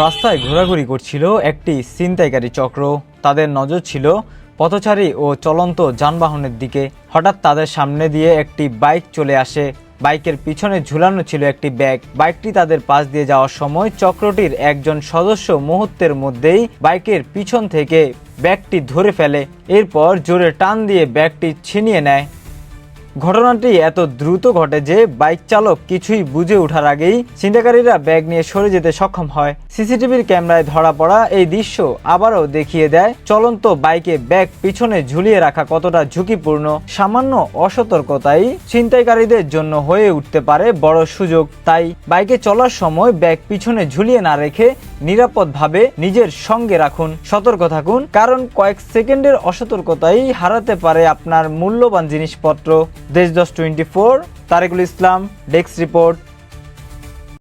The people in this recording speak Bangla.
রাস্তায় ঘোরাঘুরি করছিল একটি ছিনতাইকারী চক্র। তাদের নজর ছিল পথচারী ও চলন্ত যানবাহনের দিকে। হঠাৎ তাদের সামনে দিয়ে একটি বাইক চলে আসে। বাইকের পিছনে ঝুলানো ছিল একটি ব্যাগ। বাইকটি তাদের পাশ দিয়ে যাওয়ার সময় চক্রটির একজন সদস্য মুহূর্তের মধ্যেই বাইকের পিছন থেকে ব্যাগটি ধরে ফেলে। এরপর জোরে টান দিয়ে ব্যাগটি ছিনিয়ে নেয়। ঘটনাটি এত দ্রুত ঘটে যে বাইক চালক কিছুই বুঝে ওঠার আগেই ছিনতাইকারীরা ব্যাগ নিয়ে সরে যেতে সক্ষম হয়। সিসিটিভির ক্যামেরায় ধরা পড়া এই দৃশ্য আবারও দেখিয়ে দেয় চলন্ত বাইকে ব্যাগ পিছনে ঝুলিয়ে রাখা কতটা ঝুঁকিপূর্ণ। সামান্য অসতর্কতাই ছিনতাইকারীদের জন্য হয়ে উঠতে পারে বড় সুযোগ। তাই বাইকে চলার সময় ব্যাগ পিছনে ঝুলিয়ে না রেখে নিরাপদভাবে নিজের সঙ্গে রাখুন। সতর্ক থাকুন, কারণ কয়েক সেকেন্ডের অসতর্কতাই হারাতে পারে আপনার মূল্যবান জিনিসপত্র। দেশ 10 24, তারেকুল ইসলাম, ডেস্ক রিপোর্ট।